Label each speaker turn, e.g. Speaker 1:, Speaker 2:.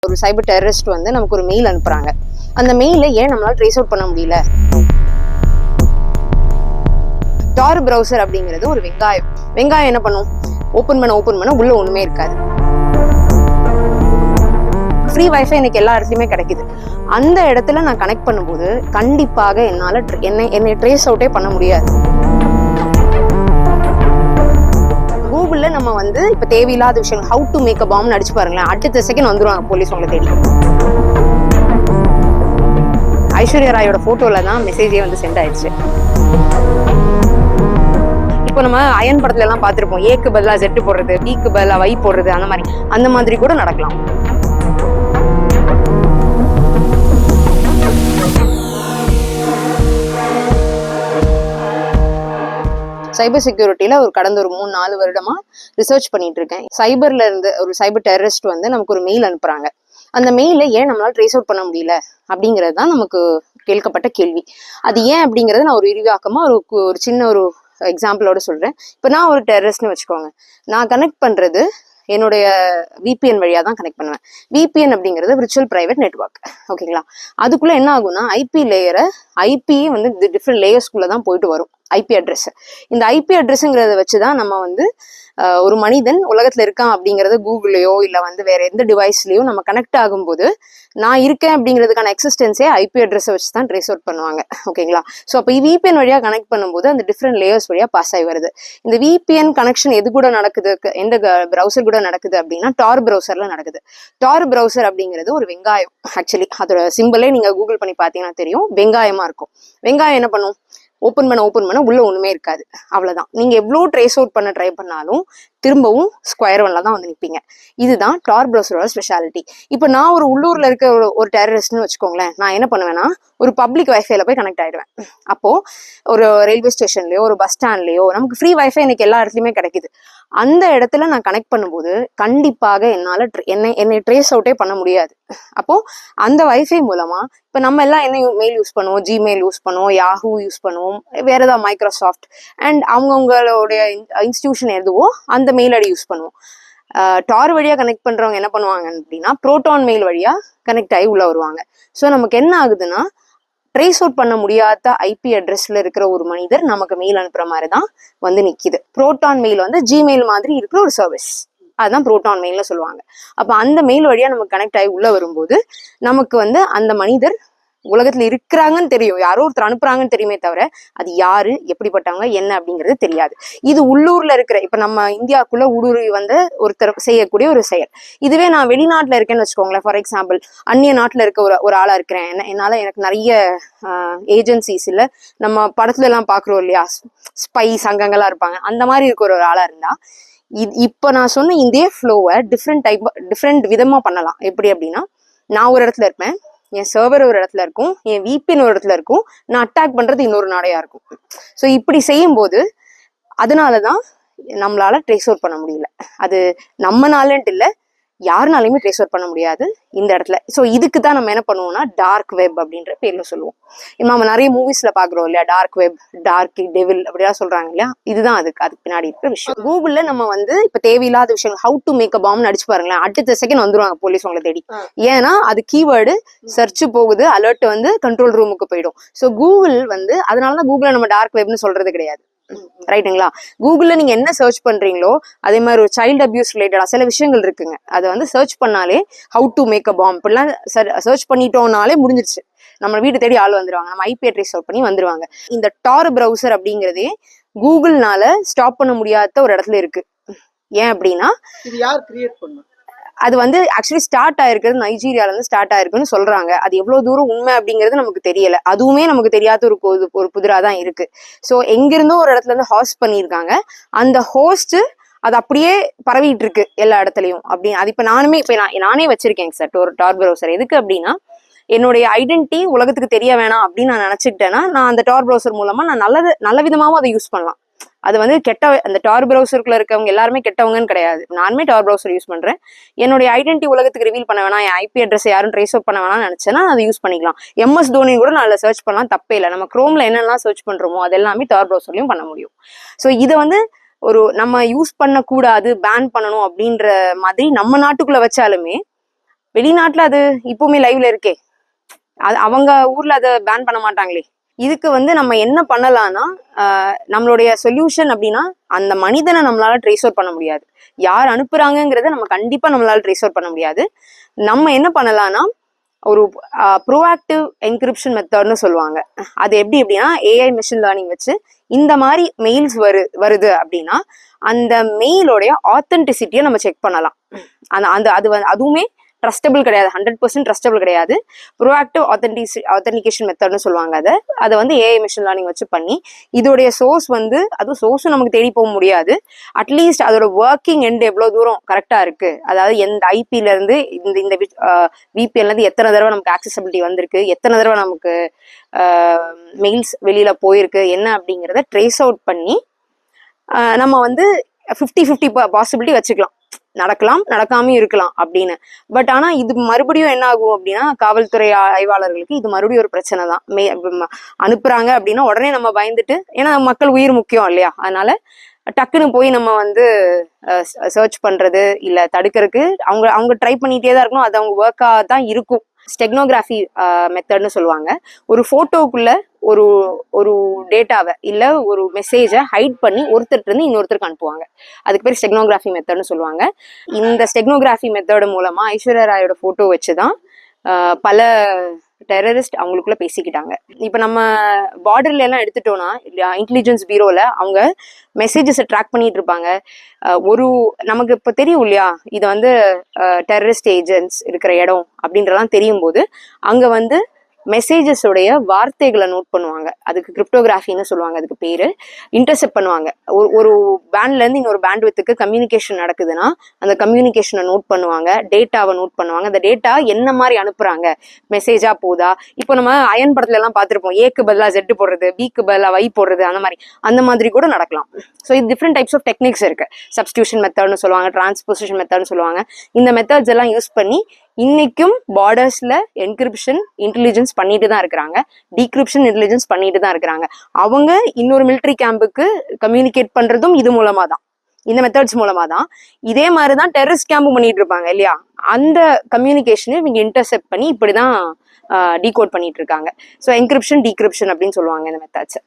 Speaker 1: ஒரு சைபர் டெரரிஸ்ட் வந்து நமக்கு ஒரு மெயில் அனுப்புறாங்க. அந்த மெயிலை ஏன் நம்மளால ட்ரேஸ் அவுட் பண்ண முடியல? டார் ப்ரௌசர் அப்படிங்கிறது ஒரு வெங்காயம் என்ன பண்ணும்? ஓப்பன் பண்ண உள்ள ஒண்ணுமே இருக்காது. ஃப்ரீ வைஃபை எனக்கு எல்லா இடத்துலயுமே கிடைக்குது. அந்த இடத்துல நான் கனெக்ட் பண்ணும்போது கண்டிப்பாக என்னால என்னை ட்ரேஸ் அவுட்டே பண்ண முடியாது. கூகுள்ல நம்ம வந்து இப்ப தேவையில்லாத விஷயம் ஹவு டு மேக் அ பாம்னு அடிச்சு பாருங்களேன், அடுத்த செகண்ட் வந்துருவாங்க போலீஸ் உங்களை தேடி. ஐஸ்வர்யா ராயோட போட்டோல தான் மெசேஜே வந்து சென்ட் ஆயிடுச்சு. இப்போ நம்ம அயன் படத்துல எல்லாம் பார்த்திருப்போம், ஏக்கு பதிலா ஜெட்டு போடுறது, பீக்கு பதிலா வை போடுறது, அந்த மாதிரி கூட நடக்கலாம். சைபர் செக்யூரிட்டியில கடந்த ஒரு 3-4 வருடமா ரிசர்ச் பண்ணிட்டு இருக்கேன். சைபர்ல இருந்து ஒரு சைபர் டெரரிஸ்ட் வந்து நமக்கு ஒரு மெயில் அனுப்புறாங்க. அந்த மெயிலை ஏன் நம்மளால ட்ரேஸ் அவுட் பண்ண முடியல அப்படிங்கிறது தான் நமக்கு கேட்கப்பட்ட கேள்வி. அது ஏன் அப்படிங்கறது நான் ஒரு விரிவாக்கமா ஒரு சின்ன ஒரு எக்ஸாம்பிளோட சொல்றேன். இப்ப நான் ஒரு டெரரிஸ்ட்னு வச்சுக்கோங்க. நான் கனெக்ட் பண்றது என்னுடைய VPN வழியா தான் கனெக்ட் பண்ணுவேன். VPN அப்படிங்கிறது விர்ச்சுவல் பிரைவேட் நெட்வொர்க். ஓகேங்களா? அதுக்குள்ள என்ன ஆகும்னா ஐபி வந்து டிஃப்ரெண்ட் லேயர்ஸ்குள்ள தான் போயிட்டு வரும். IP address. இந்த ஐபி அட்ரஸ்ங்கிறத வச்சுதான் நம்ம வந்து ஒரு மனிதன் உலகத்துல இருக்கான் அப்படிங்கறது கூகுள்லயோ இல்ல வந்து வேற எந்த டிவைஸ்லயோ நம்ம கனெக்ட் ஆகும்போது நான் இருக்கேன் அப்படிங்கிறதுக்கான எக்ஸிஸ்டன்ஸே ஐபி அட்ரஸை வச்சு தான் ட்ரேஸ் அவுட் பண்ணுவாங்க. ஓகேங்களா? ஸோ அப்போ VPN வழியா கனெக்ட் பண்ணும்போது அந்த டிஃப்ரெண்ட் லேயர்ஸ் வழியா பாஸ் ஆகி வருது. இந்த VPN கனெக்ஷன் எது கூட நடக்குது, எந்த ப்ரௌசர் கூட நடக்குது அப்படின்னா டார் ப்ரௌசர்ல நடக்குது. டார் ப்ரௌசர் அப்படிங்கிறது ஒரு வெங்காயம். ஆக்சுவலி அதோட சிம்பிளே நீங்க கூகுள் பண்ணி பார்த்தீங்கன்னா தெரியும், வெங்காயமா இருக்கும். வெங்காயம் என்ன பண்ணும்? ஓப்பன் பண்ண உள்ள ஒண்ணுமே இருக்காது. அவ்வளவுதான். நீங்க எவ்வளவு ட்ரேஸ் அவுட் பண்ண ட்ரை பண்ணாலும் திரும்பவும் ஸ்கொயர் ஒன்ல தான் வந்து நிப்பீங்க. இதுதான் டார் ப்ரௌசரோட ஸ்பெஷாலிட்டி. இப்போ நான் ஒரு உள்ளூர்ல இருக்க ஒரு டெரரிஸ்ட்னு வச்சுக்கோங்களேன். நான் என்ன பண்ணுவேன்னா ஒரு பப்ளிக் வைஃபைல போய் கனெக்ட் ஆயிடுவேன். அப்போ ஒரு ரயில்வே ஸ்டேஷன்லயோ ஒரு பஸ் ஸ்டாண்ட்லயோ நமக்கு ஃப்ரீ வைஃபை எனக்கு எல்லா இடத்துலயுமே கிடைக்குது. அந்த இடத்துல நான் கனெக்ட் பண்ணும்போது கண்டிப்பாக என்னால என்னை ட்ரேஸ் அவுட்டே பண்ண முடியாது. அப்போ அந்த வைஃபை மூலமா இப்ப நம்ம எல்லாம் என்ன மெயில் யூஸ் பண்ணுவோம்? ஜிமெயில் யூஸ் பண்ணுவோம், யாஹூ யூஸ் பண்ணுவோம், வேற ஏதாவது மைக்ரோசாஃப்ட் அண்ட் அவங்கவுங்களுடைய இன்ஸ்டிடியூஷன் எதுவோ அந்த மெயில் ஐடி யூஸ் பண்ணுவோம். டார் வழியா கனெக்ட் பண்றவங்க என்ன பண்ணுவாங்க அப்படின்னா ப்ரோட்டான் மெயில் வழியா கனெக்ட் ஆகி உள்ள வருவாங்க. ஸோ நமக்கு என்ன ஆகுதுன்னா ட்ரேஸ் அவுட் பண்ண முடியாத ஐபி அட்ரஸ்ல இருக்கிற ஒரு மனிதர் நமக்கு மெயில் அனுப்புற மாதிரி தான் வந்து நிக்குது. ப்ரோட்டான் மெயில் வந்து ஜிமெயில் மாதிரி இருக்கிற ஒரு சர்வீஸ், அதுதான் ப்ரோட்டான் மெயில்னு சொல்லுவாங்க. அப்ப அந்த மெயில் வழியா நமக்கு கனெக்ட் ஆகி உள்ள வரும்போது நமக்கு வந்து அந்த மனிதர் உலகத்துல இருக்கிறாங்கன்னு தெரியும், யாரோ ஒருத்தர் அனுப்புறாங்கன்னு தெரியுமே தவிர அது யாரு, எப்படிப்பட்டவங்க, என்ன அப்படிங்கிறது தெரியாது. இது உள்ளூர்ல இருக்கிற இப்ப நம்ம இந்தியாவுக்குள்ள ஊடுருவி வந்து ஒருத்தர் செய்யக்கூடிய ஒரு செயல். இதுவே நான் வெளிநாட்டுல இருக்கேன்னு வச்சுக்கோங்களேன். ஃபார் எக்ஸாம்பிள், அந்நிய நாட்டுல இருக்க ஒரு ஆளா இருக்கிறேன். எனக்கு நிறைய ஏஜென்சிஸ் இல்ல, நம்ம படத்துல எல்லாம் பாக்குறோம் இல்லையா, ஸ்பை சங்கங்களா இருப்பாங்க. அந்த மாதிரி இருக்க ஒரு ஆளா இருந்தா இப்ப நான் சொன்ன இதே ஃப்ளோவை டிஃப்ரெண்ட் விதமா பண்ணலாம். எப்படி அப்படின்னா, நான் ஒரு இடத்துல இருப்பேன், என் சர்வர் ஒரு இடத்துல இருக்கும், என் VPN ஒரு இடத்துல இருக்கும், நான் அட்டாக் பண்றது இன்னொரு நாடையா இருக்கும். ஸோ இப்படி செய்யும் போது அதனாலதான் நம்மளால ட்ரேஸ் அவுட் பண்ண முடியல. அது நம்மனாலன்ட்டு இல்லை, யாருனாலையுமே ட்ரேஸ் அவுட் பண்ண முடியாது இந்த இடத்துல. ஸோ இதுக்கு தான் நம்ம என்ன பண்ணுவோம்னா டார்க் வெப் அப்படின்ற பேர்ல சொல்லுவோம். நம்ம நிறைய மூவிஸ்ல பாக்குறோம் இல்லையா, டார்க் வெப், டார்க் டெவில் அப்படியா சொல்றாங்க இல்லையா. இதுதான் அதுக்கு பின்னாடி இருக்கிற விஷயம். கூகுள்ல நம்ம வந்து இப்ப தேவையில்லாத விஷயம் ஹவு டு மேக் அ பாம்னு அடிச்சு பாருங்களேன், அடுத்த செகண்ட் வந்துருவாங்க போலீஸ் உங்களை தேடி. ஏன்னா அது கீவேர்டு சர்ச் போகுது, அலர்ட் வந்து கண்ட்ரோல் ரூமுக்கு போயிடும். ஸோ கூகுள் வந்து அதனாலதான் கூகுளை நம்ம டார்க் வெப்னு சொல்றது கிடையாது. ரைட்டுங்களா? கூகுள்ல நீங்க என்ன சர்ச் பண்றீங்களோ அதே மாதிரி ஒரு சைல்டு அபியூஸ் ரிலேட்டடா சில விஷயங்கள் இருக்குங்க. அதை வந்து சர்ச் பண்ணாலே how to make a bomb இப்படிலாம் சர்ச் பண்ணிட்டோம்னாலே முடிஞ்சிருச்சு. நம்ம வீடு தேடி ஆள் வந்துருவாங்க, நம்ம ஐபி அட்ரஸ் அவுட் பண்ணி வந்துருவாங்க. இந்த டார் ப்ரௌசர் அப்படிங்கிறதே கூகுள்னால ஸ்டாப் பண்ண முடியாத ஒரு இடத்துல இருக்கு. ஏன் அப்படின்னா
Speaker 2: இது யார் கிரியேட் பண்ணா?
Speaker 1: அது வந்து ஆக்சுவலி ஸ்டார்ட் ஆயிருக்கிறது நைஜீரியால இருந்து ஸ்டார்ட் ஆயிருக்குன்னு சொல்றாங்க. அது எவ்வளவு தூரம் உண்மை அப்படிங்கிறது நமக்கு தெரியல. அதுவுமே நமக்கு தெரியாத ஒரு புதிரா தான் இருக்கு. ஸோ எங்கிருந்தோ ஒரு இடத்துல இருந்து ஹோஸ்ட் பண்ணியிருக்காங்க. அந்த ஹோஸ்ட் அது அப்படியே பரவிட்டு இருக்கு எல்லா இடத்துலயும். அது இப்ப நானே வச்சிருக்கேங்க சார் ஒரு டார் ப்ரௌசர். எதுக்கு அப்படின்னா என்னுடைய ஐடென்டிட்டி உலகத்துக்கு தெரிய வேணாம் அப்படின்னு நான் நினைச்சுக்கிட்டேன்னா நான் அந்த டார் ப்ரௌசர் மூலமா நான் நல்ல விதமாவும் அதை யூஸ் பண்ணலாம். அது வந்து அந்த டார் ப்ரௌசருக்குள்ள இருக்கவங்க எல்லாருமே கெட்டவங்கன்னு கிடையாது. நானுமே டார் ப்ரௌசர் யூஸ் பண்றேன். என்னுடைய ஐடென்டிட்டி உலகத்துக்கு ரிவீல் பண்ண வேணாம், என் ஐபி அட்ரஸ் யாரும் ட்ரேஸ் அவுட் பண்ண வேணாம்னு நினைச்சேன்னா அதை யூஸ் பண்ணிக்கலாம். MS தோனி கூட நான் அதில் சர்ச் பண்ணலாம், தப்பே இல்லை. நம்ம குரோம்ல என்னெல்லாம் சர்ச் பண்றோமோ அது எல்லாமே டார் ப்ரௌசர்லயும் பண்ண முடியும். ஸோ இதை வந்து நம்ம யூஸ் பண்ணக்கூடாது, பேன் பண்ணணும் அப்படின்ற மாதிரி நம்ம நாட்டுக்குள்ள வச்சாலுமே வெளிநாட்டுல அது இப்பவுமே லைவ்ல இருக்கே, அது அவங்க ஊர்ல அதை பேன் பண்ண மாட்டாங்களே. இதுக்கு வந்து நம்ம என்ன பண்ணலாம்னா, நம்மளுடைய சொல்யூஷன் அப்படின்னா, அந்த மனிதனை நம்மளால ட்ரேஸ் அவுட் பண்ண முடியாது, யார் அனுப்புறாங்கிறத நம்ம கண்டிப்பா நம்மளால ட்ரேஸ் அவுட் பண்ண முடியாது. நம்ம என்ன பண்ணலாம்னா, ஒரு ப்ரோஆக்டிவ் என்கிரிப்ஷன் மெத்தட்னு சொல்லுவாங்க. அது எப்படி அப்படின்னா, ஏஐ மிஷின் லேர்னிங் வச்சு இந்த மாதிரி மெயில்ஸ் வருது அப்படின்னா அந்த மெயிலோடைய ஆத்தென்டிசிட்டியை நம்ம செக் பண்ணலாம். அதுவுமே ட்ரஸ்டபிள் கிடையாது, 100% ட்ரஸ்டபிள் கிடையாது. ப்ரோஆக்டிவ் ஆத்தென்டிகேஷன் மெத்தட்னு சொல்லுவாங்க. அதை வந்து ஏஐ மிஷின் லேர்னிங் வச்சு பண்ணி, இதோடைய சோர்ஸ் வந்து, அதுவும் சோர்ஸும் நமக்கு தேடி போக முடியாது, அட்லீஸ்ட் அதோட ஒர்க்கிங் எண்ட் எவ்வளோ தூரம் கரெக்டாக இருக்கு, அதாவது எந்த ஐபில இருந்து இந்த விபிஎன்ல இருந்து எத்தனை தடவை நமக்கு ஆக்சசபிலிட்டி வந்திருக்கு, எத்தனை தடவை நமக்கு மெயில்ஸ் வெளியில போயிருக்கு என்ன அப்படிங்கிறத ட்ரேஸ் அவுட் பண்ணி நம்ம வந்து 50-50 பாசிபிலிட்டி வச்சுக்கலாம், நடக்கலாம் நடக்காமயும் இருக்கலாம் அப்படின்னு. பட் ஆனா இது மறுபடியும் என்ன ஆகும் அப்படின்னா, காவல்துறை ஆய்வாளர்களுக்கு இது மறுபடியும் ஒரு பிரச்சனை தான். அனுப்புறாங்க அப்படின்னா உடனே நம்ம பயந்துட்டு, ஏன்னா மக்கள் உயிர் முக்கியம் இல்லையா, அதனால டக்குன்னு போய் நம்ம வந்து சர்ச் பண்றது இல்ல தடுக்கிறதுக்கு அவங்க ட்ரை பண்ணிட்டே தான் இருக்கணும், அது அவங்க ஒர்க்கா தான் இருக்கும். ஸ்டெக்னோகிராஃபி மெத்தட்னு சொல்லுவாங்க. ஒரு போட்டோக்குள்ள ஒரு ஒரு டேட்டாவை இல்ல ஒரு மெசேஜை ஹைட் பண்ணி ஒருத்தர் இருந்து இன்னொருத்தருக்கு அனுப்புவாங்க, அதுக்கு பேர் ஸ்டெக்னோகிராஃபி மெத்தட்னு சொல்லுவாங்க. இந்த ஸ்டெக்னோகிராஃபி மெத்தட் மூலமா ஐஸ்வர்யா ராயோட போட்டோ வச்சுதான் பல டெரரிஸ்ட் அவங்களுக்குள்ள பேசிக்கிட்டாங்க. இப்ப நம்ம பார்டர்ல எல்லாம் எடுத்துட்டோம்னா, இன்டெலிஜென்ஸ் பீரோல அவங்க மெசேஜஸை ட்ராக் பண்ணிட்டு இருப்பாங்க. நமக்கு இப்ப தெரியும் இல்லையா, இது வந்து டெரரிஸ்ட் ஏஜென்ட்ஸ் இருக்கிற இடம் அப்படின்றலாம் தெரியும் போது அங்க வந்து மெசேஜஸோடைய வார்த்தைகளை நோட் பண்ணுவாங்க, அதுக்கு கிரிப்டோகிராஃபின்னு சொல்லுவாங்க, அதுக்கு பேரு. இன்டர்செப்ட் பண்ணுவாங்க. ஒரு பேண்ட்ல இருந்து இன்னொரு பேண்ட் வித்துக்கு கம்யூனிகேஷன் நடக்குதுன்னா அந்த கம்யூனிகேஷனை நோட் பண்ணுவாங்க, டேட்டாவை நோட் பண்ணுவாங்க. அந்த டேட்டா என்ன மாதிரி அனுப்புறாங்க, மெசேஜா போதா, இப்போ நம்ம அயன் படத்துல எல்லாம் பார்த்துருப்போம், ஏக்கு பதிலா ஜெட் போடுறது, பிக்கு பதிலா வை போடுறது, அந்த மாதிரி கூட நடக்கலாம். ஸோ இது டிஃப்ரெண்ட் டைப்ஸ் ஆஃப் டெக்னிக்ஸ் இருக்கு. சப்ஸ்டியூஷன் மெத்தட்னு சொல்லுவாங்க, டிரான்ஸ்போசிஷன் மெத்தட்னு சொல்லுவாங்க. இந்த மெத்தட்ஸ் எல்லாம் யூஸ் பண்ணி இன்னைக்கும் பார்டர்ஸ்ல என்கிரிப்ஷன் இன்டெலிஜென்ஸ் பண்ணிட்டு தான் இருக்கிறாங்க, டீக்ரிப்ஷன் இன்டெலிஜென்ஸ் பண்ணிட்டு தான் இருக்கிறாங்க. அவங்க இன்னொரு மிலிட்டரி கேம்புக்கு கம்யூனிகேட் பண்றதும் இது மூலமா தான், இந்த மெத்தட்ஸ் மூலமா தான். இதே மாதிரிதான் டெரரிஸ்ட் கேம்பும் பண்ணிட்டு இருப்பாங்க இல்லையா, அந்த கம்யூனிகேஷனை இவங்க இன்டர்செப்ட் பண்ணி இப்படிதான் டீகோட் பண்ணிட்டு இருக்காங்க. ஸோ என்கிரிப்ஷன் டீக்ரிப்ஷன் அப்படின்னு சொல்லுவாங்க இந்த மெத்தட்ஸ்.